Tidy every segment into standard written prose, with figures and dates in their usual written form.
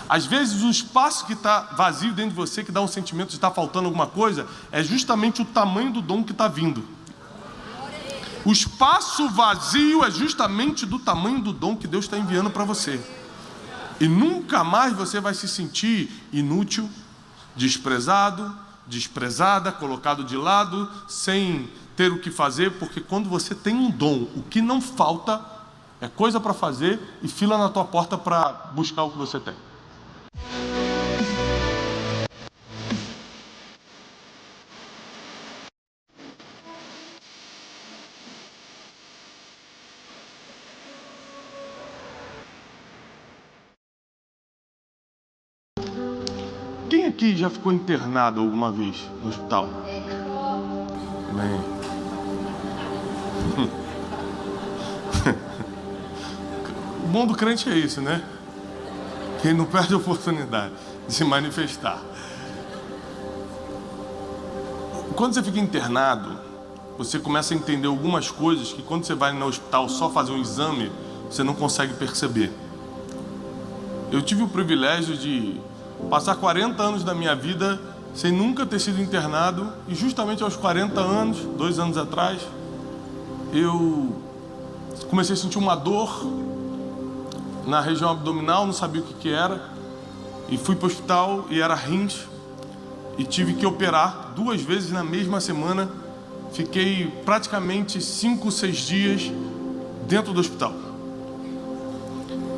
Às vezes o espaço que está vazio dentro de você, que dá um sentimento de estar faltando alguma coisa, é justamente o tamanho do dom que está vindo. O espaço vazio é justamente do tamanho do dom que Deus está enviando para você. E nunca mais você vai se sentir inútil, desprezado, desprezada, colocado de lado, sem ter o que fazer, porque quando você tem um dom, o que não falta é coisa para fazer e fila na tua porta para buscar o que você tem. Quem aqui já ficou internado alguma vez no hospital? Amém. O bom do crente é isso, né? Que ele não perde a oportunidade de se manifestar. Quando você fica internado, você começa a entender algumas coisas que quando você vai no hospital só fazer um exame, você não consegue perceber. Eu tive o privilégio de passar 40 anos da minha vida sem nunca ter sido internado, e justamente aos 40 anos, 2 anos atrás, eu comecei a sentir uma dor na região abdominal, não sabia o que era, e fui para o hospital e era rins, e tive que operar 2 vezes na mesma semana. Fiquei praticamente 5, 6 dias dentro do hospital.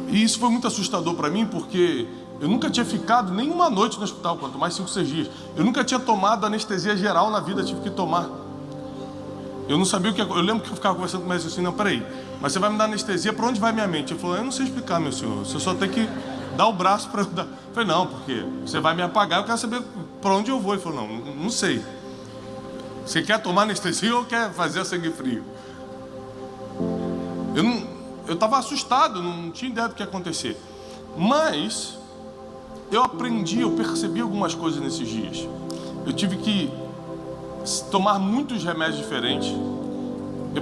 E isso foi muito assustador para mim, porque eu nunca tinha ficado nem uma noite no hospital, quanto mais 5, 6 dias. Eu nunca tinha tomado anestesia geral na vida, tive que tomar. Eu não sabia o que... Eu lembro que eu ficava conversando com o médico assim, não, peraí, mas você vai me dar anestesia, para onde vai minha mente? Ele falou, eu não sei explicar, meu senhor, você só tem que dar o braço para eu dar. Eu falei, não, porque você vai me apagar, eu quero saber para onde eu vou. Ele falou, não sei. Você quer tomar anestesia ou quer fazer sangue frio? Eu estava assustado, não tinha ideia do que ia acontecer. Mas eu aprendi, eu percebi algumas coisas nesses dias. Eu tive que tomar muitos remédios diferentes.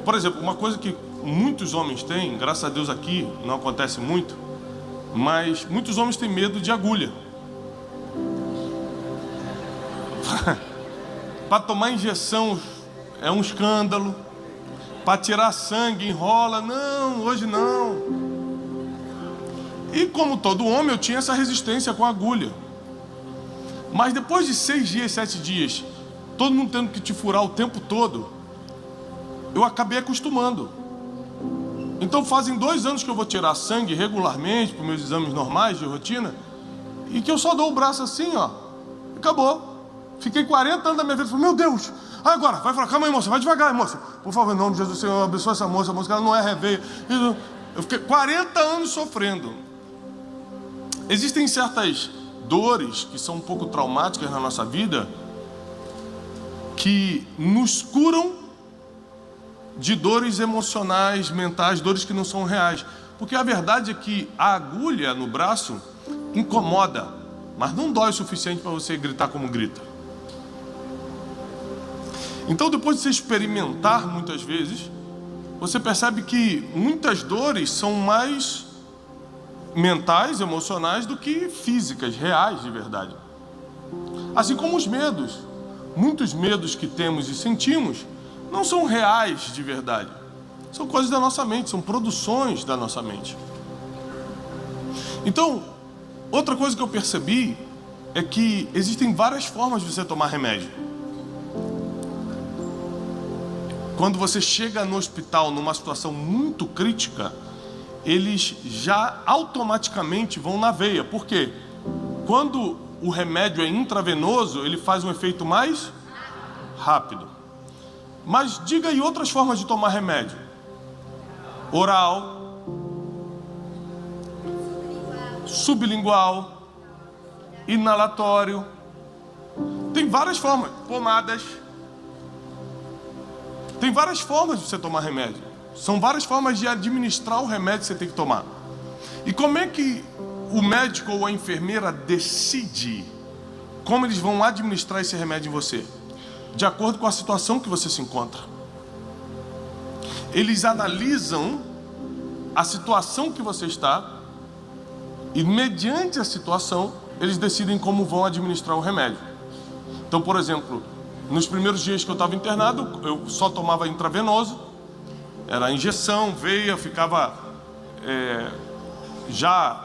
Por exemplo, uma coisa que muitos homens têm, graças a Deus aqui não acontece muito, mas muitos homens têm medo de agulha. Para tomar injeção é um escândalo. Para tirar sangue enrola. Não, hoje não. E como todo homem, eu tinha essa resistência com a agulha. Mas depois de 6 dias, 7 dias, todo mundo tendo que te furar o tempo todo, eu acabei acostumando. Então fazem 2 anos que eu vou tirar sangue regularmente para os meus exames normais de rotina, e que eu só dou o braço assim, ó, acabou. Fiquei 40 anos da minha vida, falei, meu Deus, agora, vai falar, calma aí, moça, vai devagar, moça. Por favor, em nome de Jesus, Senhor, abençoa essa moça, ela não é reveia. Eu fiquei 40 anos sofrendo. Existem certas dores que são um pouco traumáticas na nossa vida, que nos curam de dores emocionais, mentais, dores que não são reais. Porque a verdade é que a agulha no braço incomoda, mas não dói o suficiente para você gritar como grita. Então, depois de você experimentar muitas vezes, você percebe que muitas dores são mais mentais, emocionais, do que físicas, reais de verdade. Assim como os medos. Muitos medos que temos e sentimos não são reais de verdade. São coisas da nossa mente, são produções da nossa mente. Então, outra coisa que eu percebi é que existem várias formas de você tomar remédio. Quando você chega no hospital numa situação muito crítica, eles já automaticamente vão na veia. Por quê? Quando o remédio é intravenoso, ele faz um efeito mais rápido. Mas diga aí outras formas de tomar remédio. Oral, sublingual, inalatório. Tem várias formas. Pomadas. Tem várias formas de você tomar remédio. São várias formas de administrar o remédio que você tem que tomar. E como é que o médico ou a enfermeira decide como eles vão administrar esse remédio em você? De acordo com a situação que você se encontra. Eles analisam a situação que você está E mediante a situação, eles decidem como vão administrar o remédio. Então, por exemplo, nos primeiros dias que eu estava internado, eu só tomava intravenoso, era injeção, veia, ficava já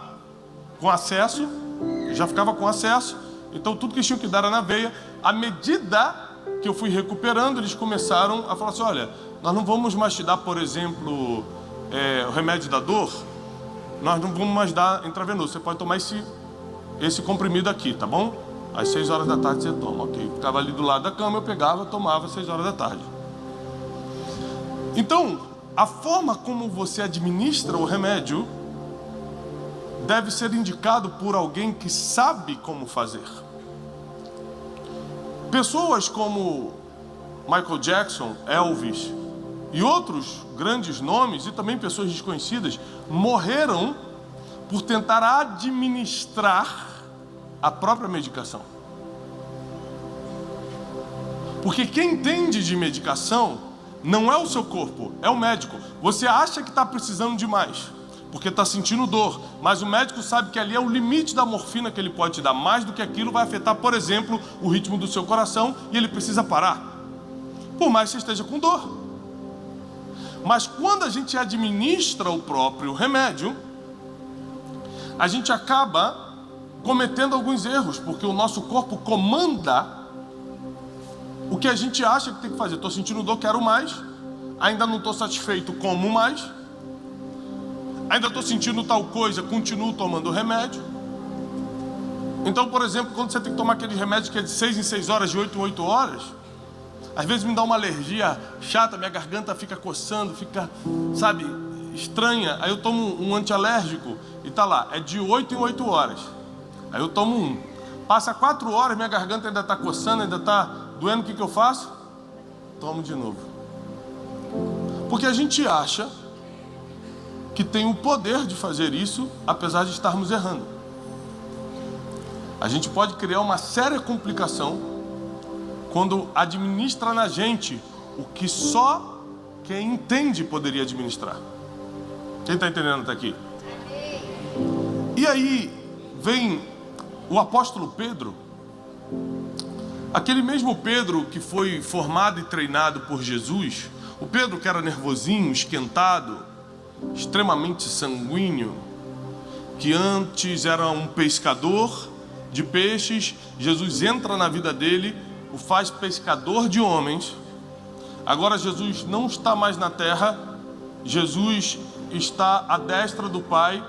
ficava com acesso, então tudo que tinham que dar era na veia. À medida que eu fui recuperando, eles começaram a falar assim: olha, nós não vamos mais te dar, por exemplo, o remédio da dor, nós não vamos mais dar intravenoso, você pode tomar esse comprimido aqui, tá bom? Às 6 horas da tarde você toma, ok. Ficava ali do lado da cama, eu pegava, tomava às 6 horas da tarde. Então, a forma como você administra o remédio deve ser indicado por alguém que sabe como fazer. Pessoas como Michael Jackson, Elvis e outros grandes nomes, e também pessoas desconhecidas, morreram por tentar administrar a própria medicação. Porque quem entende de medicação não é o seu corpo, é o médico. Você acha que está precisando de mais, porque está sentindo dor, mas o médico sabe que ali é o limite da morfina que ele pode te dar. Mais do que aquilo vai afetar, por exemplo, o ritmo do seu coração, e ele precisa parar, por mais que você esteja com dor. Mas quando a gente administra o próprio remédio, a gente acaba cometendo alguns erros, porque o nosso corpo comanda o que a gente acha que tem que fazer. Estou sentindo dor, quero mais. Ainda não estou satisfeito, como mais. Ainda estou sentindo tal coisa, continuo tomando remédio. Então, por exemplo, quando você tem que tomar aquele remédio que é de 6 em 6 horas, de 8 em 8 horas, às vezes me dá uma alergia chata, minha garganta fica coçando, fica, sabe, estranha. Aí eu tomo um antialérgico e tá lá, é de 8 em 8 horas. Aí eu tomo um. Passa 4 horas, minha garganta ainda está coçando, ainda está doendo, o que eu faço? Tomo de novo. Porque a gente acha que tem o poder de fazer isso, apesar de estarmos errando. A gente pode criar uma séria complicação quando administra na gente o que só quem entende poderia administrar. Quem está entendendo até aqui? E aí vem o apóstolo Pedro, aquele mesmo Pedro que foi formado e treinado por Jesus, o Pedro que era nervosinho, esquentado, extremamente sanguíneo, que antes era um pescador de peixes. Jesus entra na vida dele, o faz pescador de homens. Agora Jesus não está mais na terra, Jesus está à destra do Pai,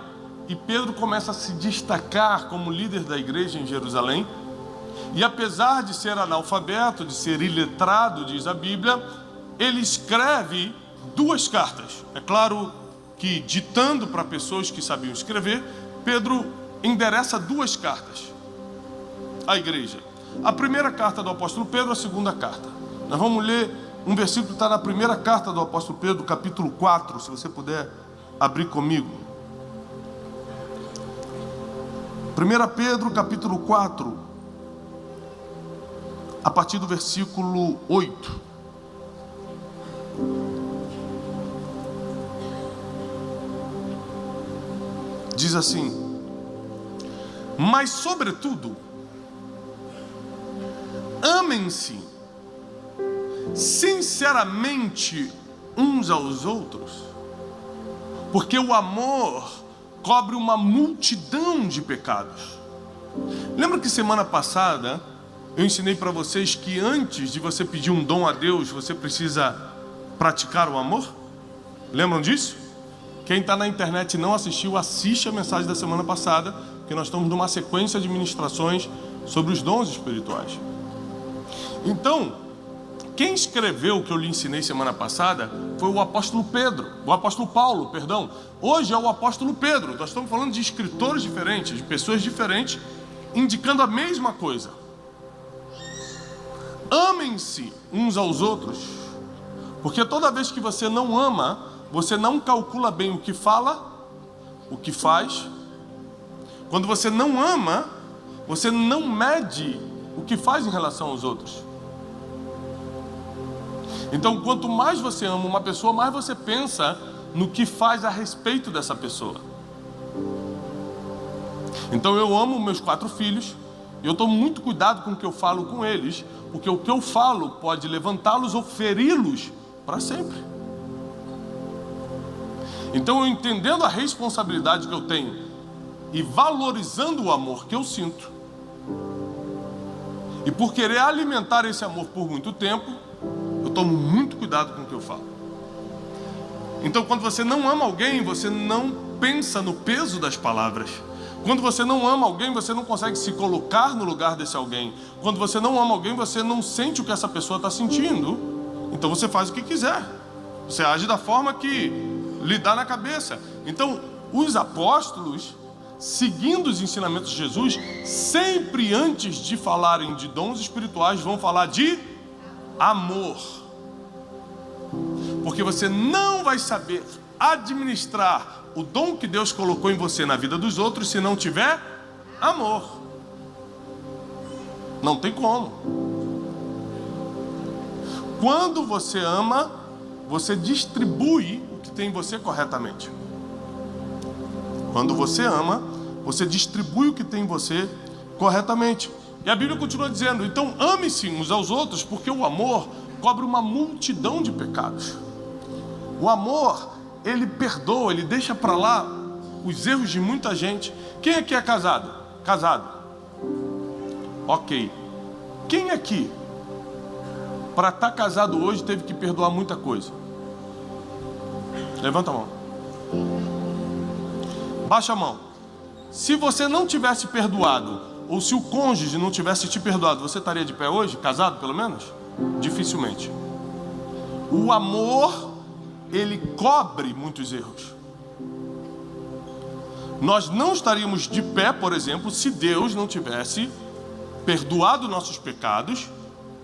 e Pedro começa a se destacar como líder da igreja em Jerusalém. E apesar de ser analfabeto, de ser iletrado, diz a Bíblia, ele escreve 2 cartas. É claro que, ditando para pessoas que sabiam escrever, Pedro endereça 2 cartas à igreja. A primeira carta do apóstolo Pedro, a segunda carta. Nós vamos ler um versículo que está na primeira carta do apóstolo Pedro, capítulo 4, se você puder abrir comigo. 1 Pedro, capítulo 4, a partir do versículo 8. Diz assim: mas sobretudo, amem-se sinceramente uns aos outros, porque o amor cobre uma multidão de pecados. Lembra que semana passada eu ensinei para vocês que antes de você pedir um dom a Deus, você precisa praticar o amor? Lembram disso? Quem está na internet e não assistiu, assiste a mensagem da semana passada, porque nós estamos numa sequência de ministrações sobre os dons espirituais. Então, quem escreveu o que eu lhe ensinei semana passada foi o apóstolo Paulo. Hoje é o apóstolo Pedro. Nós estamos falando de escritores diferentes, de pessoas diferentes, indicando a mesma coisa. Amem-se uns aos outros, porque toda vez que você não ama, você não calcula bem o que fala, o que faz. Quando você não ama, você não mede o que faz em relação aos outros. Então, quanto mais você ama uma pessoa, mais você pensa no que faz a respeito dessa pessoa. Então eu amo meus 4 filhos, e eu tomo muito cuidado com o que eu falo com eles, porque o que eu falo pode levantá-los ou feri-los para sempre. Então eu, entendendo a responsabilidade que eu tenho e valorizando o amor que eu sinto, e por querer alimentar esse amor por muito tempo, eu tomo muito cuidado com o que eu falo. Então quando você não ama alguém, você não pensa no peso das palavras. Quando você não ama alguém, você não consegue se colocar no lugar desse alguém. Quando você não ama alguém, você não sente o que essa pessoa está sentindo. Então você faz o que quiser. Você age da forma que lhe dá na cabeça. Então os apóstolos, seguindo os ensinamentos de Jesus, sempre antes de falarem de dons espirituais, vão falar de amor. Porque você não vai saber administrar o dom que Deus colocou em você na vida dos outros se não tiver amor. Não tem como. Quando você ama, você distribui o que tem em você corretamente. Quando você ama, você distribui o que tem em você corretamente. E a Bíblia continua dizendo: então ame-se uns aos outros, porque o amor cobre uma multidão de pecados. O amor, ele perdoa, ele deixa para lá os erros de muita gente. Quem aqui é casado? Casado. Ok. Quem aqui, para estar casado hoje, teve que perdoar muita coisa? Levanta a mão. Baixa a mão. Se você não tivesse perdoado, ou se o cônjuge não tivesse te perdoado, você estaria de pé hoje? Casado, pelo menos? Dificilmente. O amor, ele cobre muitos erros. Nós não estaríamos de pé, por exemplo, se Deus não tivesse perdoado nossos pecados,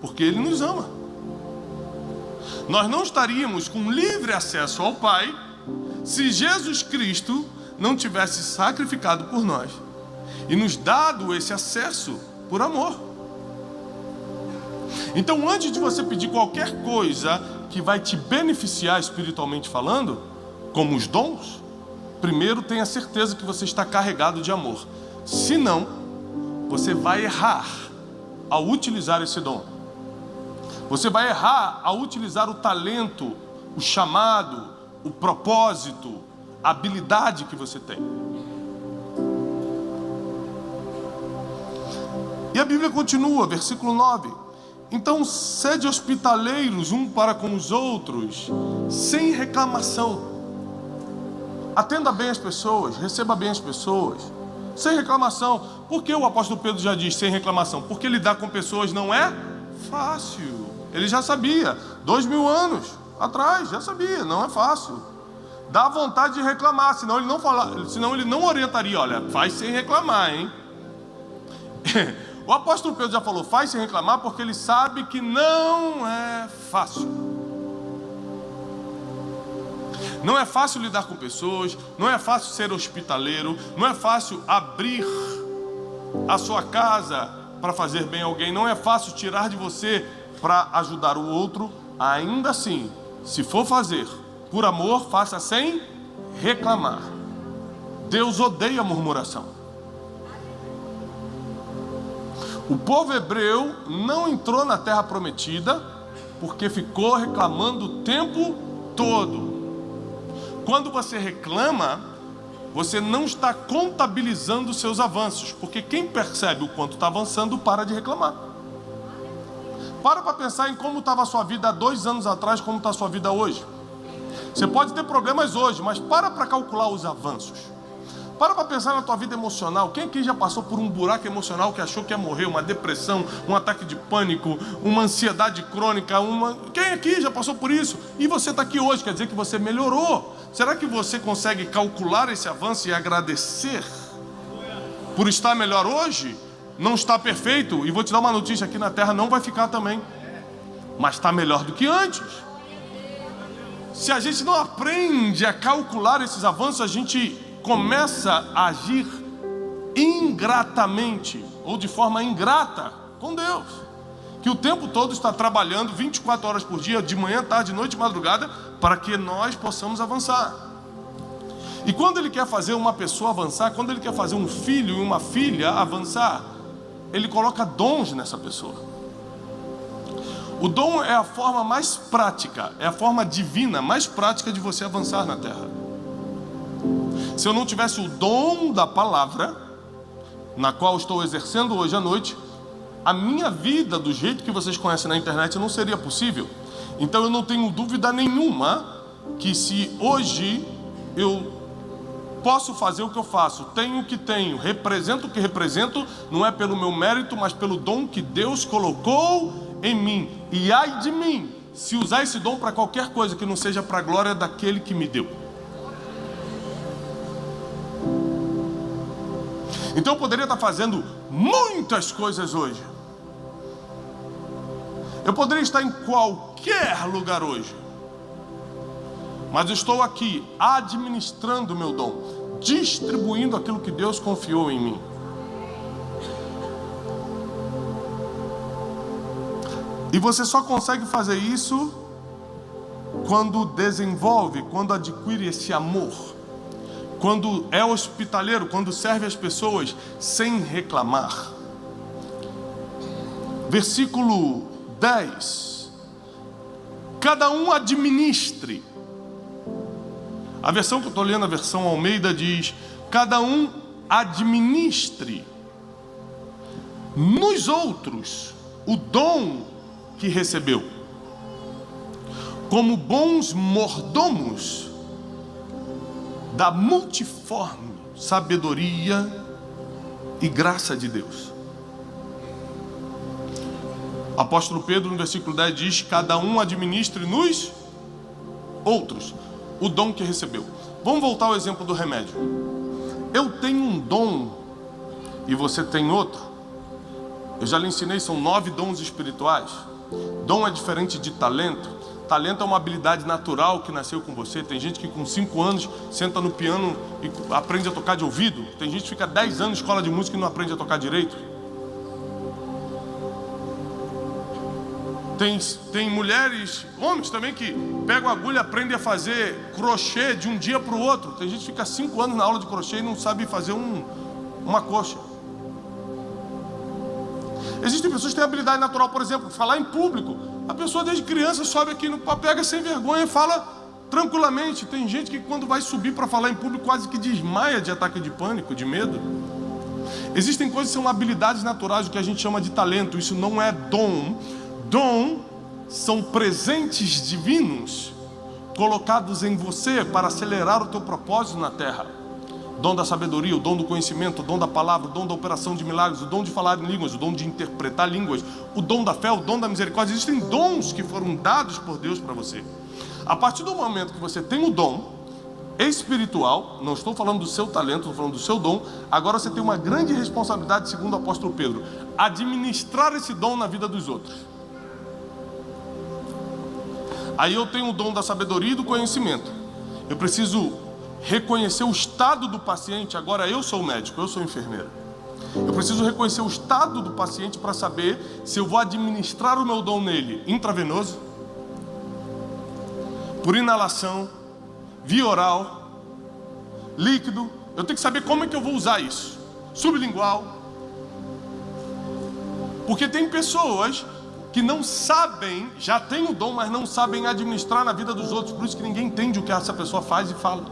porque Ele nos ama. Nós não estaríamos com livre acesso ao Pai se Jesus Cristo não tivesse sacrificado por nós e nos dado esse acesso por amor. Então, antes de você pedir qualquer coisa que vai te beneficiar espiritualmente falando, como os dons, primeiro tenha certeza que você está carregado de amor. Senão, você vai errar ao utilizar esse dom. Você vai errar ao utilizar o talento, o chamado, o propósito, a habilidade que você tem. E a Bíblia continua, versículo 9. Então sede hospitaleiros um para com os outros, sem reclamação. Atenda bem as pessoas, receba bem as pessoas, sem reclamação. Por que o apóstolo Pedro já diz sem reclamação? Porque lidar com pessoas não é fácil. Ele já sabia, 2000 anos atrás, já sabia, não é fácil. Dá vontade de reclamar, senão ele não orientaria, olha, faz sem reclamar, hein? O apóstolo Pedro já falou, faz sem reclamar, porque ele sabe que não é fácil. Não é fácil lidar com pessoas, não é fácil ser hospitaleiro, não é fácil abrir a sua casa para fazer bem a alguém, não é fácil tirar de você para ajudar o outro. Ainda assim, se for fazer por amor, faça sem reclamar. Deus odeia a murmuração. O povo hebreu não entrou na terra prometida porque ficou reclamando o tempo todo. Quando você reclama, você não está contabilizando os seus avanços, porque quem percebe o quanto está avançando para de reclamar. Para pensar em como estava a sua vida há 2 anos atrás, como está a sua vida hoje. Você pode ter problemas hoje, mas para calcular os avanços. Para pensar na tua vida emocional. Quem aqui já passou por um buraco emocional que achou que ia morrer, uma depressão, um ataque de pânico, uma ansiedade crônica, Quem aqui já passou por isso? E você está aqui hoje, quer dizer que você melhorou. Será que você consegue calcular esse avanço e agradecer por estar melhor hoje? Não está perfeito, e vou te dar uma notícia, aqui na terra não vai ficar também, mas está melhor do que antes. Se a gente não aprende a calcular esses avanços, a gente começa a agir ingratamente, ou de forma ingrata com Deus, que o tempo todo está trabalhando 24 horas por dia, de manhã, tarde, noite e madrugada, para que nós possamos avançar. E quando Ele quer fazer uma pessoa avançar, quando Ele quer fazer um filho e uma filha avançar, Ele coloca dons nessa pessoa. O dom é a forma mais prática, é a forma divina mais prática de você avançar na terra. Se eu não tivesse o dom da palavra, na qual estou exercendo hoje à noite, a minha vida do jeito que vocês conhecem na internet não seria possível. Então eu não tenho dúvida nenhuma que se hoje eu posso fazer o que eu faço, tenho o que tenho, represento o que represento, não é pelo meu mérito, mas pelo dom que Deus colocou em mim. E ai de mim, se usar esse dom para qualquer coisa que não seja para a glória daquele que me deu. Então eu poderia estar fazendo muitas coisas hoje. Eu poderia estar em qualquer lugar hoje. Mas eu estou aqui administrando o meu dom, distribuindo aquilo que Deus confiou em mim. E você só consegue fazer isso quando desenvolve, quando adquire esse amor, quando é hospitaleiro, quando serve as pessoas sem reclamar. Versículo 10. Cada um administre. A versão que eu estou lendo, a versão Almeida, diz: cada um administre nos outros o dom que recebeu, como bons mordomos da multiforme sabedoria e graça de Deus. O apóstolo Pedro, no versículo 10, diz: cada um administre nos outros o dom que recebeu. Vamos voltar ao exemplo do remédio. Eu tenho um dom e você tem outro. Eu já lhe ensinei, são 9 dons espirituais. Dom é diferente de talento. Talento é uma habilidade natural que nasceu com você. Tem gente que com 5 anos senta no piano e aprende a tocar de ouvido. Tem gente que fica 10 anos em escola de música e não aprende a tocar direito. Tem mulheres, homens também, que pegam a agulha e aprendem a fazer crochê de um dia para o outro. Tem gente que fica 5 anos na aula de crochê e não sabe fazer uma coxa. Existem pessoas que têm habilidade natural, por exemplo, falar em público. A pessoa desde criança sobe aqui no pega sem vergonha e fala tranquilamente. Tem gente que quando vai subir para falar em público quase que desmaia de ataque de pânico, de medo. Existem coisas que são habilidades naturais, o que a gente chama de talento. Isso não é dom. Dom são presentes divinos colocados em você para acelerar o teu propósito na terra. Dom da sabedoria, o dom do conhecimento, o dom da palavra, o dom da operação de milagres, o dom de falar em línguas, o dom de interpretar línguas, o dom da fé, o dom da misericórdia. Existem dons que foram dados por Deus para você. A partir do momento que você tem o dom espiritual, não estou falando do seu talento, estou falando do seu dom, agora você tem uma grande responsabilidade, segundo o apóstolo Pedro: administrar esse dom na vida dos outros. Aí eu tenho o dom da sabedoria e do conhecimento. Eu preciso reconhecer o estado do paciente. Agora eu sou médico, eu sou enfermeira. Eu preciso reconhecer o estado do paciente para saber se eu vou administrar o meu dom nele intravenoso, por inalação, via oral, líquido. Eu tenho que saber como é que eu vou usar isso. Sublingual. Porque tem pessoas que não sabem, já têm o dom, mas não sabem administrar na vida dos outros. Por isso que ninguém entende o que essa pessoa faz e fala.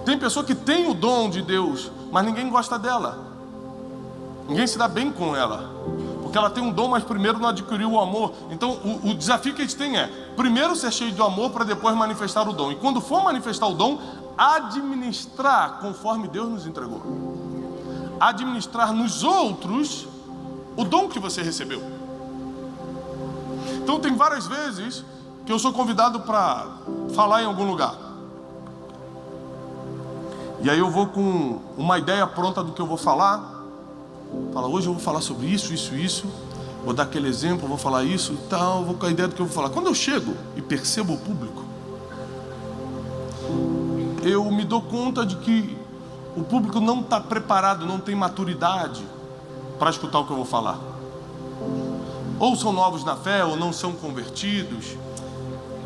Tem pessoa que tem o dom de Deus, mas ninguém gosta dela. Ninguém se dá bem com ela, porque ela tem um dom, mas primeiro não adquiriu o amor. Então o desafio que a gente tem é primeiro ser cheio de amor para depois manifestar o dom. E quando for manifestar o dom, administrar conforme Deus nos entregou. Administrar nos outros o dom que você recebeu. Então tem várias vezes que eu sou convidado para falar em algum lugar. E aí eu vou com uma ideia pronta do que eu vou falar. Fala, hoje eu vou falar sobre isso, isso, isso. Vou dar aquele exemplo, vou falar isso e tal. Vou com a ideia do que eu vou falar. Quando eu chego e percebo o público, eu me dou conta de que o público não está preparado, não tem maturidade para escutar o que eu vou falar. Ou são novos na fé, ou não são convertidos.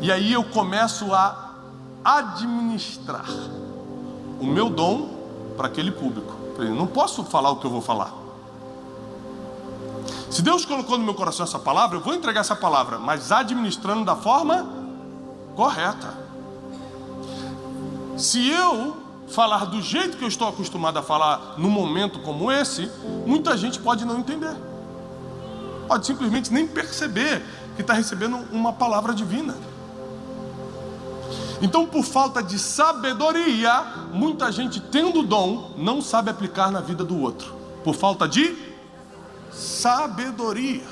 E aí eu começo a administrar. o meu dom para aquele público. Eu não posso falar o que eu vou falar. Se Deus colocou no meu coração essa palavra, eu vou entregar essa palavra, mas administrando da forma correta. Se eu falar do jeito que eu estou acostumado a falar num momento como esse, muita gente pode não entender. Pode simplesmente nem perceber que está recebendo uma palavra divina. Então, por falta de sabedoria, muita gente tendo o dom, não sabe aplicar na vida do outro. Por falta de sabedoria.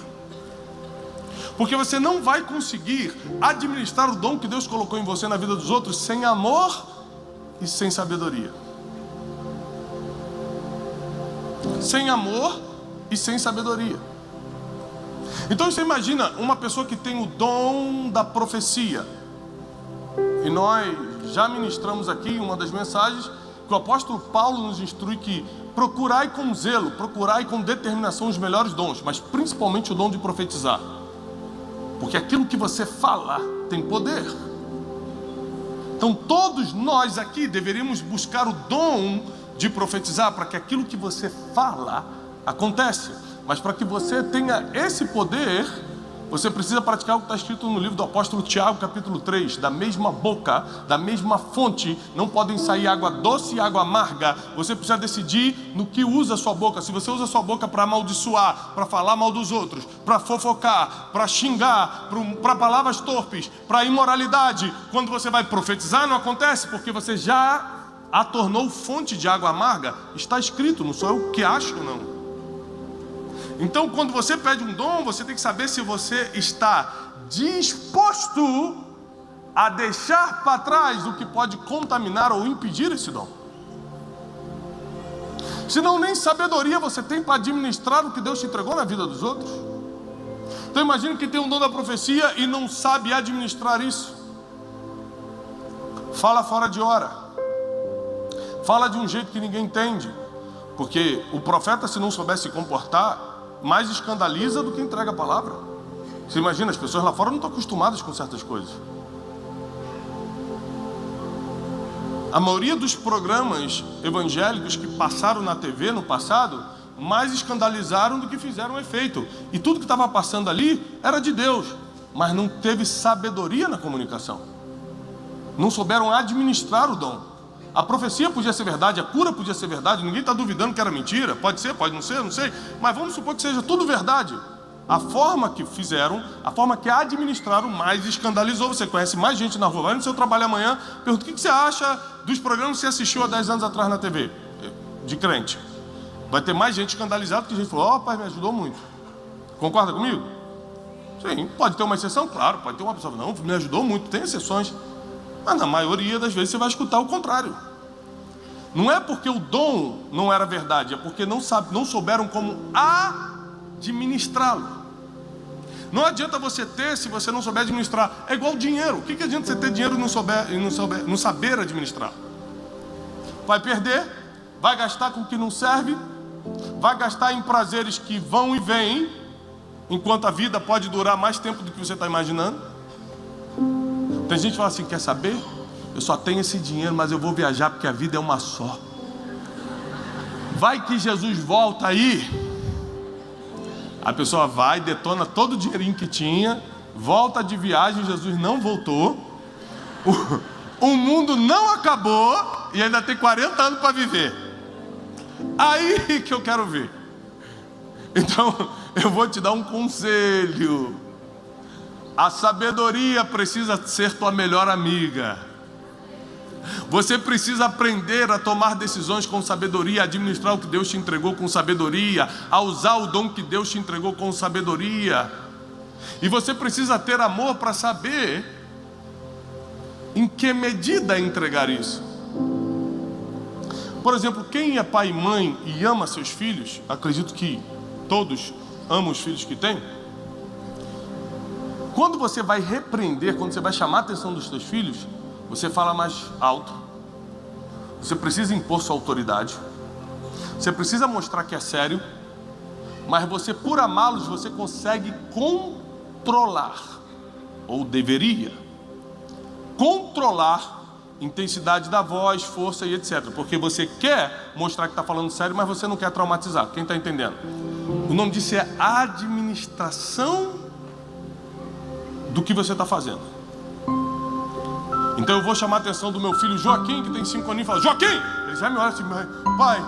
Porque você não vai conseguir administrar o dom que Deus colocou em você na vida dos outros sem amor e sem sabedoria. Sem amor e sem sabedoria. Então você imagina uma pessoa que tem o dom da profecia. E nós já ministramos aqui uma das mensagens que o apóstolo Paulo nos instrui que procurai com zelo, procurai com determinação os melhores dons, mas principalmente o dom de profetizar. Porque aquilo que você fala tem poder. Então todos nós aqui deveríamos buscar o dom de profetizar para que aquilo que você fala acontece. Mas para que você tenha esse poder, você precisa praticar o que está escrito no livro do apóstolo Tiago, capítulo 3. Da mesma boca, da mesma fonte, não podem sair água doce e água amarga. Você precisa decidir no que usa a sua boca. Se você usa a sua boca para amaldiçoar, para falar mal dos outros, para fofocar, para xingar, para palavras torpes, para imoralidade, quando você vai profetizar, não acontece, porque você já a tornou fonte de água amarga. Está escrito, não sou eu que acho, não. Então, quando você pede um dom, você tem que saber se você está disposto a deixar para trás o que pode contaminar ou impedir esse dom. Senão, nem sabedoria você tem para administrar o que Deus te entregou na vida dos outros. Então, imagine que tem um dom da profecia e não sabe administrar isso. Fala fora de hora. Fala de um jeito que ninguém entende. Porque o profeta, se não soubesse se comportar, mais escandaliza do que entrega a palavra. Você imagina, as pessoas lá fora não estão acostumadas com certas coisas. A maioria dos programas evangélicos que passaram na TV no passado, mais escandalizaram do que fizeram efeito. E tudo que estava passando ali era de Deus, mas não teve sabedoria na comunicação. Não souberam administrar o dom. A profecia podia ser verdade, a cura podia ser verdade, ninguém está duvidando que era mentira. Pode ser, pode não ser, não sei. Mas vamos supor que seja tudo verdade. A forma que fizeram, a forma que administraram mais escandalizou. Você conhece mais gente na rua, vai no seu trabalho amanhã, pergunta: o que você acha dos programas que você assistiu há 10 anos atrás na TV? De crente. Vai ter mais gente escandalizada que a gente falou: ó, pai, me ajudou muito. Concorda comigo? Sim, pode ter uma exceção, claro, pode ter uma pessoa: não, me ajudou muito, tem exceções. Mas na maioria das vezes você vai escutar o contrário. Não é porque o dom não era verdade, é porque não souberam como administrá-lo. Não adianta você ter se você não souber administrar. É igual dinheiro. O que adianta você ter dinheiro e não saber administrar? Vai perder, vai gastar com o que não serve, vai gastar em prazeres que vão e vêm, enquanto a vida pode durar mais tempo do que você está imaginando. Tem gente que fala assim: quer saber? Eu só tenho esse dinheiro, mas eu vou viajar porque a vida é uma só. Vai que Jesus volta aí. A pessoa vai, detona todo o dinheirinho que tinha, volta de viagem, Jesus não voltou, o mundo não acabou e ainda tem 40 anos para viver. Aí que eu quero ver. Então, eu vou te dar um conselho. A sabedoria precisa ser tua melhor amiga. Você precisa aprender a tomar decisões com sabedoria, a administrar o que Deus te entregou com sabedoria, a usar o dom que Deus te entregou com sabedoria. E você precisa ter amor para saber em que medida entregar isso. Por exemplo, quem é pai e mãe e ama seus filhos, acredito que todos amam os filhos que têm. Quando você vai repreender, quando você vai chamar a atenção dos seus filhos, você fala mais alto. Você precisa impor sua autoridade. Você precisa mostrar que é sério. Mas você, por amá-los, você consegue controlar, ou deveria controlar intensidade da voz, força e etc. Porque você quer mostrar que está falando sério, mas você não quer traumatizar. Quem está entendendo? O nome disso é administração do que você está fazendo. Então eu vou chamar a atenção do meu filho Joaquim, que tem 5 aninhos, e fala: Joaquim! Ele já me olha assim: pai.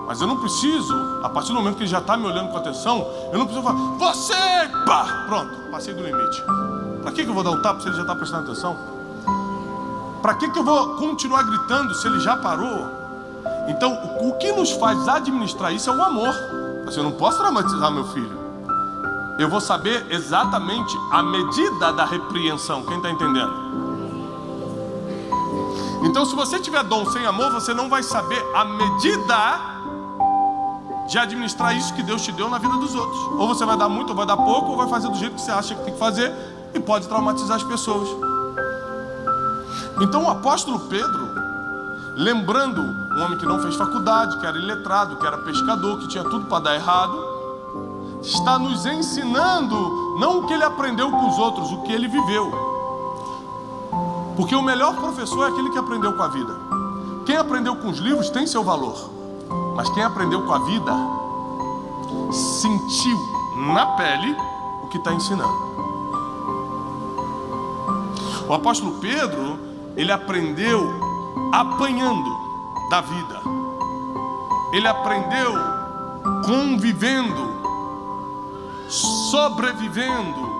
Mas eu não preciso, a partir do momento que ele já está me olhando com atenção, eu não preciso falar: você! Pá! Pronto, passei do limite. Para que eu vou dar um tapa se ele já está prestando atenção? Para que eu vou continuar gritando se ele já parou? Então, o que nos faz administrar isso é o amor. Assim, eu não posso traumatizar meu filho. Eu vou saber exatamente a medida da repreensão. Quem está entendendo? Então, se você tiver dom sem amor, você não vai saber a medida de administrar isso que Deus te deu na vida dos outros. Ou você vai dar muito, ou vai dar pouco, ou vai fazer do jeito que você acha que tem que fazer, e pode traumatizar as pessoas. Então o apóstolo Pedro, lembrando um homem que não fez faculdade, que era iletrado, que era pescador, que tinha tudo para dar errado, está nos ensinando não o que ele aprendeu com os outros, o que ele viveu. Porque o melhor professor é aquele que aprendeu com a vida. Quem aprendeu com os livros tem seu valor, mas quem aprendeu com a vida sentiu na pele o que está ensinando. O apóstolo Pedro, ele aprendeu apanhando da vida. Ele aprendeu convivendo, sobrevivendo,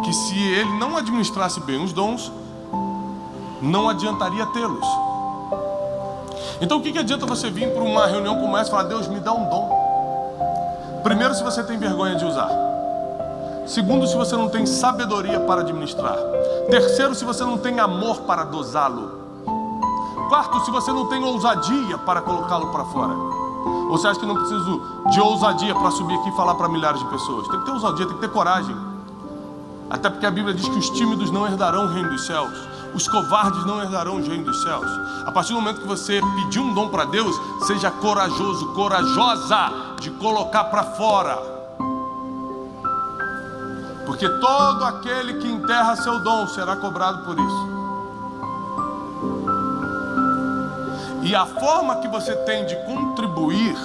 que se ele não administrasse bem os dons, não adiantaria tê-los. Então o que adianta você vir para uma reunião como essa e falar: Deus, me dá um dom? Primeiro, se você tem vergonha de usar. Segundo, se você não tem sabedoria para administrar. Terceiro, se você não tem amor para dosá-lo. Quarto, se você não tem ousadia para colocá-lo para fora. Ou você acha que não preciso de ousadia para subir aqui e falar para milhares de pessoas? Tem que ter ousadia, tem que ter coragem. Até porque a Bíblia diz que os tímidos não herdarão o reino dos céus. Os covardes não herdarão o reino dos céus. A partir do momento que você pedir um dom para Deus, seja corajoso, corajosa de colocar para fora. Porque todo aquele que enterra seu dom será cobrado por isso. E a forma que você tem de contribuir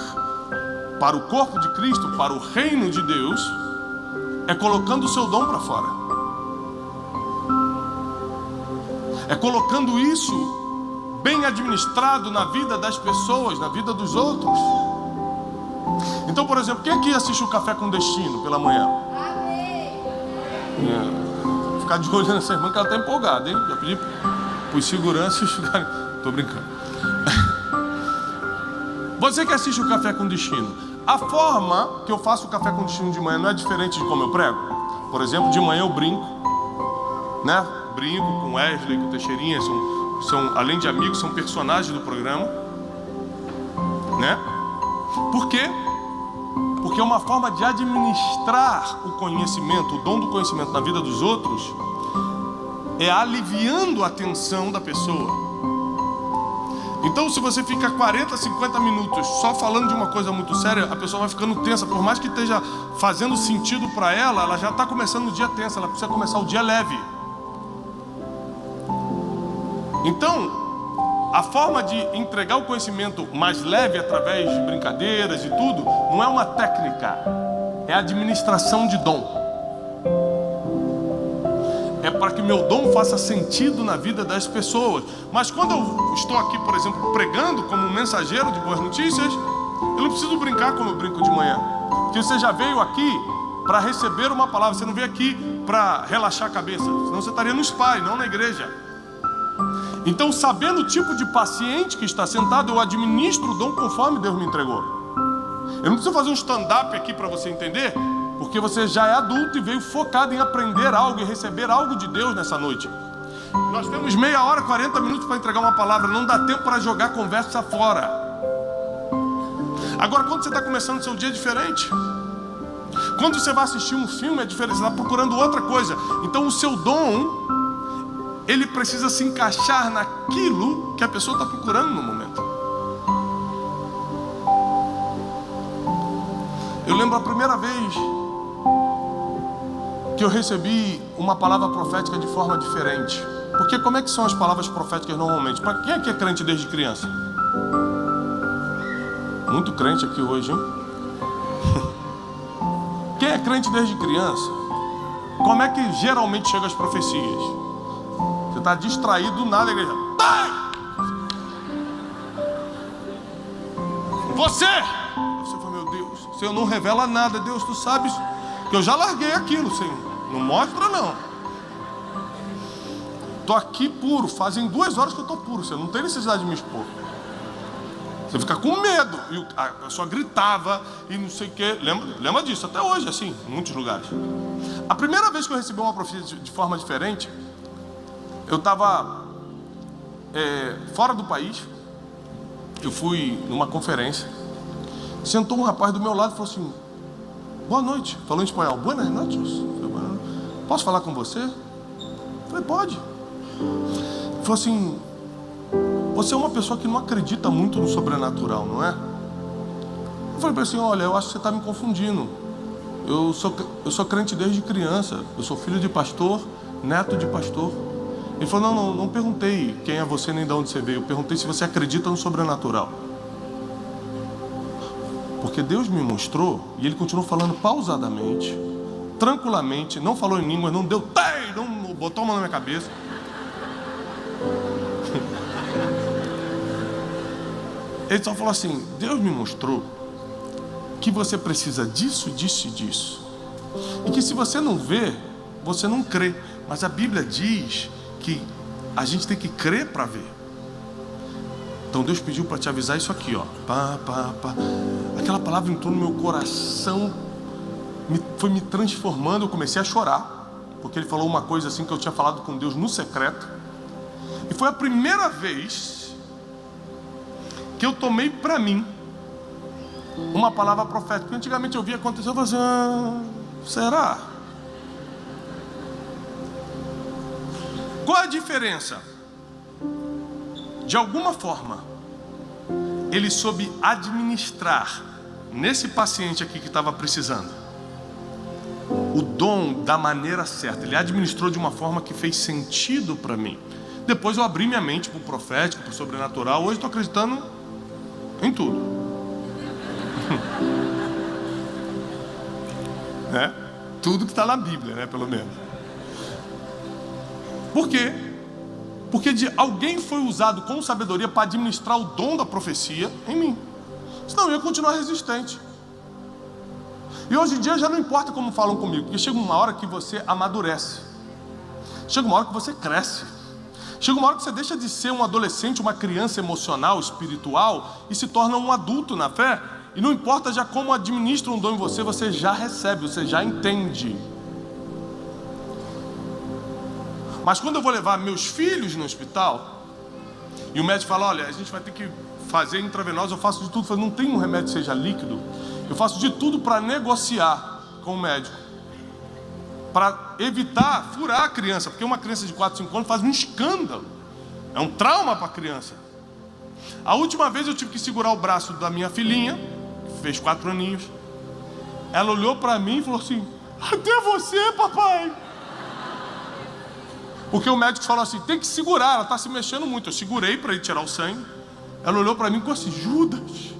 para o corpo de Cristo, para o reino de Deus, é colocando o seu dom para fora. É colocando isso bem administrado na vida das pessoas, na vida dos outros. Então, por exemplo, quem aqui assiste o Café com Destino pela manhã? Vou ficar de olho nessa irmã que ela está empolgada, hein? Já pedi para os seguranças ficarem. Estou brincando. Você que assiste o Café com Destino, a forma que eu faço o Café com Destino de manhã não é diferente de como eu prego? Por exemplo, de manhã eu brinco, né? Brinco com Wesley, com Teixeirinha, são além de amigos, são personagens do programa, né? Por quê? Porque é uma forma de administrar o conhecimento, o dom do conhecimento na vida dos outros, é aliviando a tensão da pessoa. Então, se você fica 40, 50 minutos só falando de uma coisa muito séria, a pessoa vai ficando tensa. Por mais que esteja fazendo sentido para ela, ela já está começando o dia tensa, ela precisa começar o dia leve. Então, a forma de entregar o conhecimento mais leve através de brincadeiras e tudo, não é uma técnica, é administração de dom. É para que meu dom faça sentido na vida das pessoas. Mas quando eu estou aqui, por exemplo, pregando como um mensageiro de boas notícias, eu não preciso brincar como eu brinco de manhã. Porque você já veio aqui para receber uma palavra, você não veio aqui para relaxar a cabeça, senão você estaria no spa, não na igreja. Então, sabendo o tipo de paciente que está sentado, eu administro o dom conforme Deus me entregou. Eu não preciso fazer um stand-up aqui para você entender, porque você já é adulto e veio focado em aprender algo e receber algo de Deus nessa noite. Nós temos meia hora, 40 minutos para entregar uma palavra, não dá tempo para jogar conversa fora. Agora, quando você está começando o seu dia, é diferente. Quando você vai assistir um filme, é diferente, você está procurando outra coisa. Então o seu dom, ele precisa se encaixar naquilo que a pessoa está procurando no momento. Eu lembro a primeira vez que eu recebi uma palavra profética de forma diferente. Porque como é que são as palavras proféticas normalmente? Para quem é que é crente desde criança? Muito crente aqui hoje, hein? Quem é crente desde criança? Como é que geralmente chegam as profecias? Você está distraído do nada, a igreja. Você fala, meu Deus, o Senhor não revela nada. Deus, tu sabes que eu já larguei aquilo, Senhor. Não mostra, não. Estou aqui puro. Fazem 2 horas que eu estou puro. Você não tem necessidade de me expor. Você fica com medo. E a pessoa gritava e não sei o quê. Lembra disso? Até hoje, assim, em muitos lugares. A primeira vez que eu recebi uma profecia de forma diferente, eu estava fora do país. Eu fui numa conferência. Sentou um rapaz do meu lado e falou assim: boa noite. Falou em espanhol: buenas noches. Posso falar com você? Eu falei: pode. Ele falou assim: você é uma pessoa que não acredita muito no sobrenatural, não é? Eu falei para ele assim: olha, eu acho que você está me confundindo. Eu sou crente desde criança. Eu sou filho de pastor, neto de pastor. Ele falou: não perguntei quem é você nem de onde você veio. Eu perguntei se você acredita no sobrenatural. Porque Deus me mostrou, e ele continuou falando pausadamente, tranquilamente, não falou em línguas, não deu, não botou a mão na minha cabeça. Ele só falou assim: Deus me mostrou que você precisa disso, disso e disso. E que se você não vê, você não crê. Mas a Bíblia diz que a gente tem que crer para ver. Então Deus pediu para te avisar isso aqui, ó. Aquela palavra entrou no meu coração, foi me transformando. Eu comecei a chorar, porque ele falou uma coisa assim que eu tinha falado com Deus no secreto. E foi a primeira vez que eu tomei para mim uma palavra profética. Porque antigamente eu via acontecer, eu falava assim: será? Qual a diferença? De alguma forma, ele soube administrar nesse paciente aqui que estava precisando o dom da maneira certa. Ele administrou de uma forma que fez sentido para mim. Depois eu abri minha mente para o profético, para o sobrenatural. Hoje estou acreditando em tudo. Tudo que está na Bíblia, né? Pelo menos. Por quê? Porque alguém foi usado com sabedoria para administrar o dom da profecia em mim. Senão eu ia continuar resistente. E hoje em dia já não importa como falam comigo, porque chega uma hora que você amadurece. Chega uma hora que você cresce. Chega uma hora que você deixa de ser um adolescente, uma criança emocional, espiritual, e se torna um adulto na fé. E não importa já como administra um dom em você, você já recebe, você já entende. Mas quando eu vou levar meus filhos no hospital, e o médico fala: olha, a gente vai ter que fazer intravenosa, eu faço de tudo. Eu falo: não tem um remédio que seja líquido. Eu faço de tudo para negociar com o médico, para evitar furar a criança, porque uma criança de 4, 5 anos faz um escândalo, é um trauma para a criança. A última vez eu tive que segurar o braço da minha filhinha, que fez 4 aninhos. Ela olhou para mim e falou assim: até você, papai. Porque o médico falou assim: tem que segurar, ela está se mexendo muito. Eu segurei para ele tirar o sangue. Ela olhou para mim e falou assim: Judas,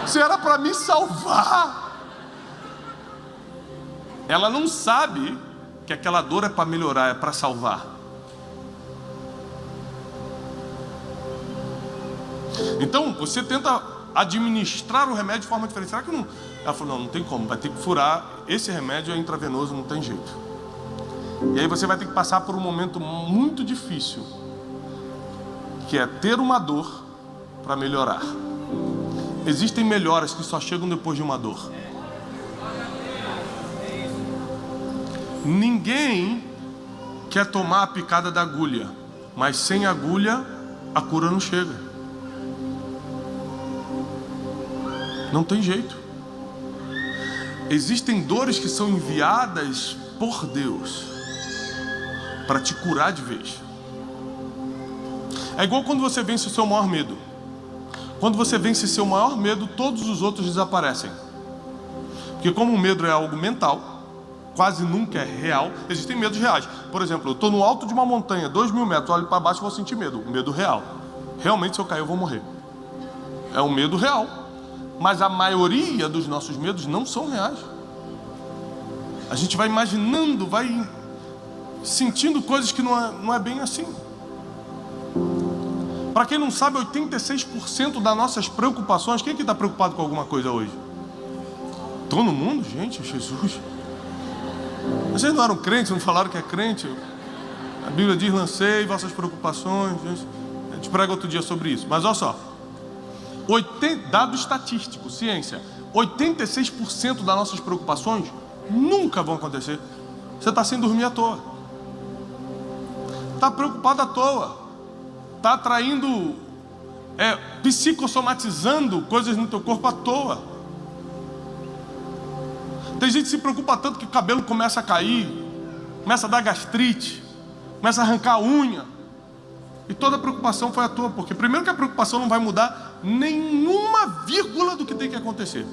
você era para me salvar. Ela não sabe que aquela dor é para melhorar, é para salvar. Então você tenta administrar o remédio de forma diferente. Será que não? Ela falou: não tem como, vai ter que furar. Esse remédio é intravenoso, não tem jeito. E aí você vai ter que passar por um momento muito difícil, que é ter uma dor para melhorar. Existem melhoras que só chegam depois de uma dor. Ninguém quer tomar a picada da agulha, mas sem agulha a cura não chega. Não tem jeito. Existem dores que são enviadas por Deus para te curar de vez. É igual quando você vence o seu maior medo. Quando você vence seu maior medo, todos os outros desaparecem. Porque como o medo é algo mental, quase nunca é real. Existem medos reais. Por exemplo, eu estou no alto de uma montanha, 2.000 metros, olho para baixo e vou sentir medo. Medo real. Realmente, se eu cair, eu vou morrer. É um medo real. Mas a maioria dos nossos medos não são reais. A gente vai imaginando, vai sentindo coisas que não é bem assim. Para quem não sabe, 86% das nossas preocupações... Quem é que está preocupado com alguma coisa hoje? Todo mundo? Gente, Jesus. Vocês não eram crentes, não falaram que é crente? A Bíblia diz, lancei vossas preocupações. A gente prega outro dia sobre isso. Mas olha só. Dado estatístico, ciência. 86% das nossas preocupações nunca vão acontecer. Você está sem dormir à toa. Está preocupado à toa. Está atraindo, psicossomatizando coisas no teu corpo à toa. Tem gente que se preocupa tanto que o cabelo começa a cair, começa a dar gastrite, começa a arrancar a unha. E toda a preocupação foi à toa, porque primeiro que a preocupação não vai mudar nenhuma vírgula do que tem que acontecer.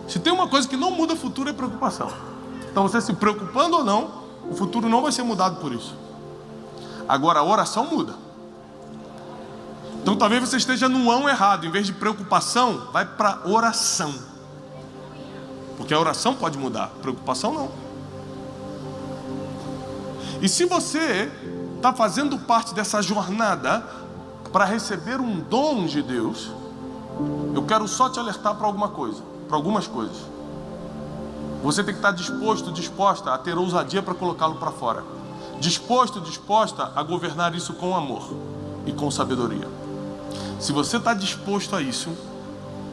Se tem uma coisa que não muda o futuro é preocupação. Então você se preocupando ou não, o futuro não vai ser mudado por isso. Agora a oração muda. Então talvez você esteja no ão errado. Em vez de preocupação, vai para oração. Porque a oração pode mudar, a preocupação não. E se você está fazendo parte dessa jornada para receber um dom de Deus, eu quero só te alertar para algumas coisas. Você tem que estar disposta a ter ousadia para colocá-lo para fora. Disposta a governar isso com amor e com sabedoria. Se você está disposto a isso,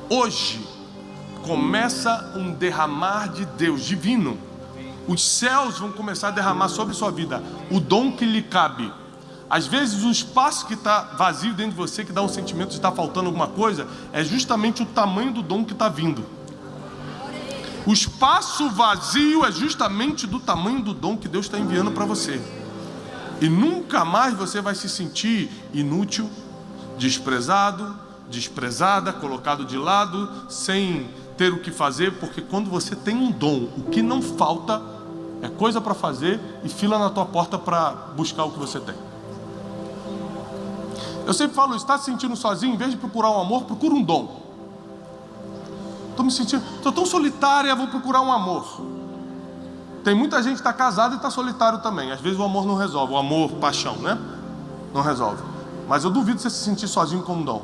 hoje começa um derramar de Deus divino. Os céus vão começar a derramar sobre sua vida o dom que lhe cabe. Às vezes o espaço que está vazio dentro de você, que dá um sentimento de estar faltando alguma coisa, é justamente o tamanho do dom que está vindo. O espaço vazio é justamente do tamanho do dom que Deus está enviando para você. E nunca mais você vai se sentir inútil, desprezado, desprezada, colocado de lado, sem ter o que fazer, porque quando você tem um dom, o que não falta é coisa para fazer e fila na tua porta para buscar o que você tem. Eu sempre falo, está se sentindo sozinho? Em vez de procurar um amor, procura um dom. Estou tão solitária, vou procurar um amor. Tem muita gente que está casada e está solitário também. Às vezes o amor não resolve, o amor, paixão, né? Não resolve. Mas eu duvido você se sentir sozinho com um dom.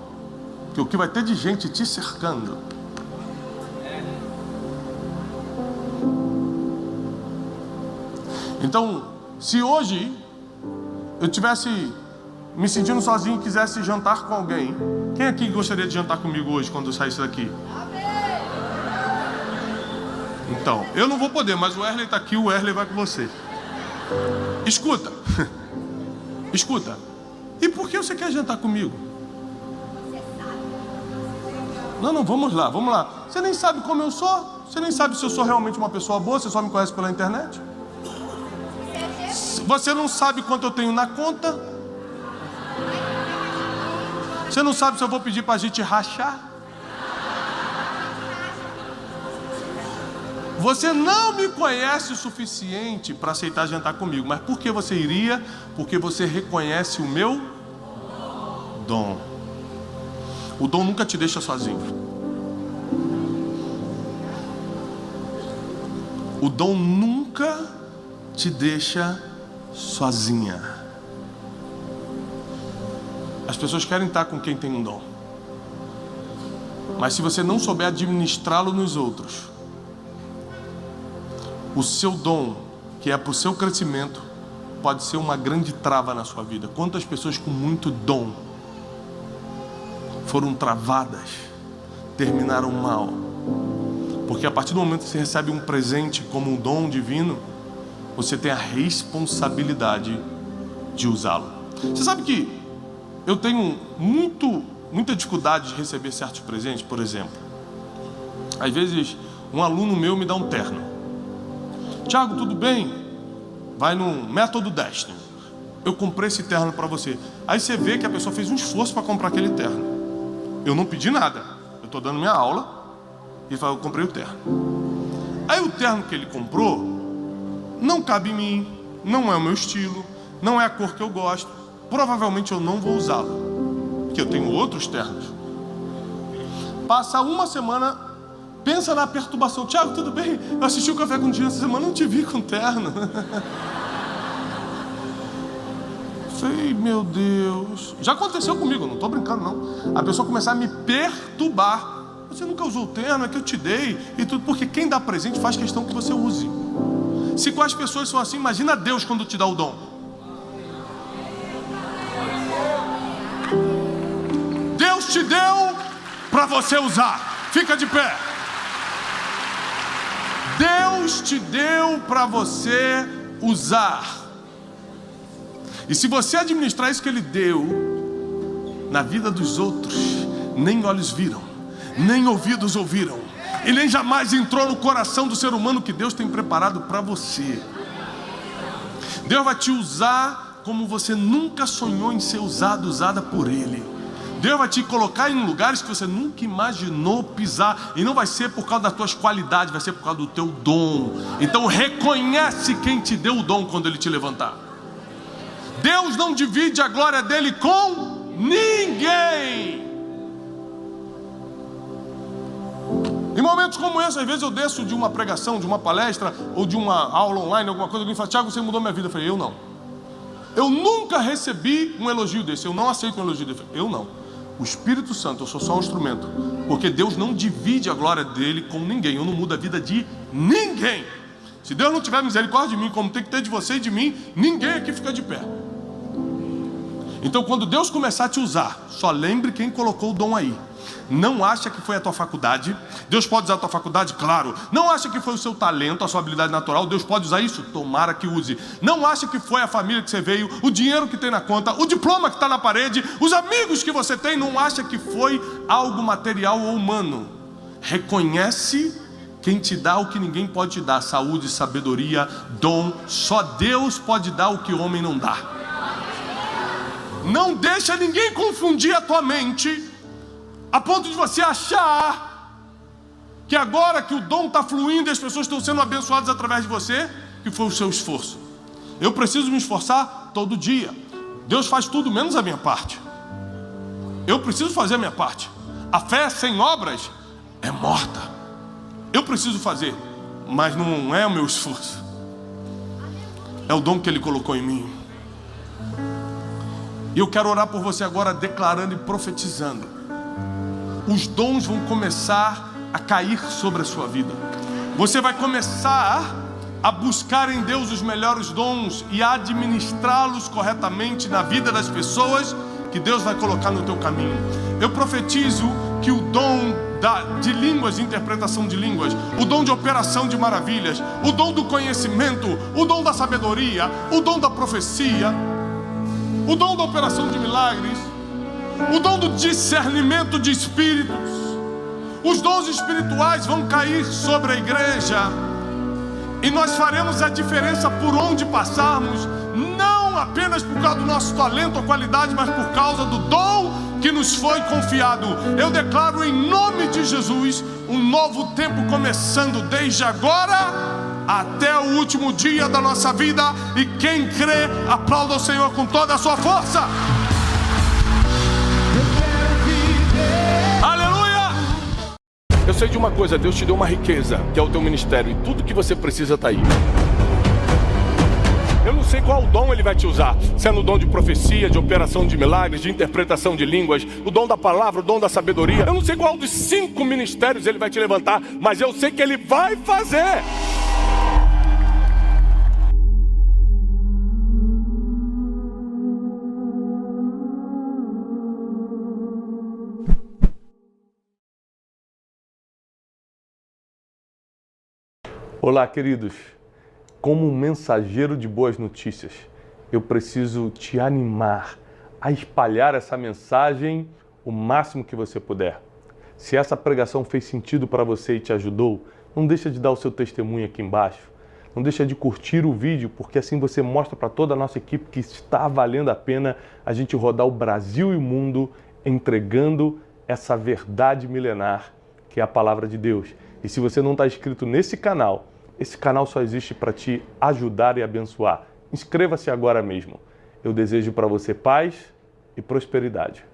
Porque o que vai ter de gente te cercando. Então, se hoje eu tivesse me sentindo sozinho e quisesse jantar com alguém, quem aqui gostaria de jantar comigo hoje quando eu saísse daqui? Então, eu não vou poder, mas o Wesley está aqui, o Wesley vai com você. Escuta. Escuta. E por que você quer jantar comigo? Não, vamos lá. Você nem sabe como eu sou. Você nem sabe se eu sou realmente uma pessoa boa. Você só me conhece pela internet. Você não sabe quanto eu tenho na conta. Você não sabe se eu vou pedir para a gente rachar. Você não me conhece o suficiente para aceitar jantar comigo. Mas por que você iria? Porque você reconhece o meu dom. O dom nunca te deixa sozinho. O dom nunca te deixa sozinha. As pessoas querem estar com quem tem um dom. Mas se você não souber administrá-lo nos outros, o seu dom, que é para o seu crescimento, pode ser uma grande trava na sua vida. Quantas pessoas com muito dom foram travadas, terminaram mal? Porque a partir do momento que você recebe um presente como um dom divino, você tem a responsabilidade de usá-lo. Você sabe que eu tenho muita dificuldade de receber certos presentes. Por exemplo, às vezes um aluno meu me dá um terno. Tiago, tudo bem? Vai no Método Destiny. Eu comprei esse terno para você. Aí você vê que a pessoa fez um esforço para comprar aquele terno. Eu não pedi nada. Eu estou dando minha aula e ele fala, eu comprei o terno. Aí o terno que ele comprou não cabe em mim, não é o meu estilo, não é a cor que eu gosto, provavelmente eu não vou usá-la, porque eu tenho outros ternos. Passa uma semana, pensa na perturbação. Tiago, tudo bem? Eu assisti o Café com Dia essa semana, não te vi com terno. Falei, meu Deus. Já aconteceu comigo, não estou brincando não. A pessoa começar a me perturbar. Você nunca usou o terno, é que eu te dei e tudo, porque quem dá presente faz questão que você use. Se com as pessoas são assim, imagina Deus quando te dá o dom. Deus te deu para você usar. Fica de pé. Deus te deu para você usar. E se você administrar isso que Ele deu na vida dos outros, nem olhos viram, nem ouvidos ouviram, e nem jamais entrou no coração do ser humano que Deus tem preparado para você. Deus vai te usar como você nunca sonhou em ser usado, usada por Ele. Deus vai te colocar em lugares que você nunca imaginou pisar. E não vai ser por causa das tuas qualidades, vai ser por causa do teu dom. Então reconhece quem te deu o dom quando Ele te levantar. Deus não divide a glória dele com ninguém. Em momentos como esse, às vezes eu desço de uma pregação, de uma palestra, ou de uma aula online, alguma coisa, alguém fala, Tiago, você mudou minha vida. Eu falei, eu não. Eu nunca recebi um elogio desse, eu não aceito um elogio desse. Eu não. O Espírito Santo, eu sou só um instrumento. Porque Deus não divide a glória dele com ninguém. Eu não mudo a vida de ninguém. Se Deus não tiver misericórdia de mim, como tem que ter de você e de mim, ninguém aqui fica de pé. Então quando Deus começar a te usar, só lembre quem colocou o dom aí. Não acha que foi a tua faculdade. Deus pode usar a tua faculdade? Claro. Não acha que foi o seu talento, a sua habilidade natural. Deus pode usar isso? Tomara que use. Não acha que foi a família que você veio, o dinheiro que tem na conta, o diploma que está na parede, os amigos que você tem. Não acha que foi algo material ou humano. Reconhece quem te dá o que ninguém pode te dar. Saúde, sabedoria, dom. Só Deus pode dar o que o homem não dá. Não deixa ninguém confundir a tua mente a ponto de você achar que agora que o dom está fluindo e as pessoas estão sendo abençoadas através de você, que foi o seu esforço. Eu preciso me esforçar todo dia. Deus faz tudo menos a minha parte. Eu preciso fazer a minha parte. A fé sem obras é morta. Eu preciso fazer, mas não é o meu esforço. É o dom que Ele colocou em mim. E eu quero orar por você agora, declarando e profetizando. Os dons vão começar a cair sobre a sua vida. Você vai começar a buscar em Deus os melhores dons e a administrá-los corretamente na vida das pessoas que Deus vai colocar no teu caminho. Eu profetizo que o dom de línguas, de interpretação de línguas, o dom de operação de maravilhas, o dom do conhecimento, o dom da sabedoria, o dom da profecia, o dom da operação de milagres, o dom do discernimento de espíritos, os dons espirituais vão cair sobre a igreja e nós faremos a diferença por onde passarmos, não apenas por causa do nosso talento ou qualidade, mas por causa do dom que nos foi confiado. Eu declaro em nome de Jesus um novo tempo começando desde agora até o último dia da nossa vida. E quem crê, aplauda o Senhor com toda a sua força. Aleluia! Eu sei de uma coisa, Deus te deu uma riqueza, que é o teu ministério, e tudo que você precisa está aí. Eu não sei qual dom Ele vai te usar, se é no dom de profecia, de operação de milagres, de interpretação de línguas, o dom da palavra, o dom da sabedoria. Eu não sei qual dos 5 ministérios Ele vai te levantar, mas eu sei que Ele vai fazer. Olá, queridos. Como um mensageiro de boas notícias, eu preciso te animar a espalhar essa mensagem o máximo que você puder. Se essa pregação fez sentido para você e te ajudou, não deixa de dar o seu testemunho aqui embaixo. Não deixa de curtir o vídeo, porque assim você mostra para toda a nossa equipe que está valendo a pena a gente rodar o Brasil e o mundo entregando essa verdade milenar que é a palavra de Deus. E se você não está inscrito nesse canal, Esse canal só existe para te ajudar e abençoar. Inscreva-se agora mesmo. Eu desejo para você paz e prosperidade.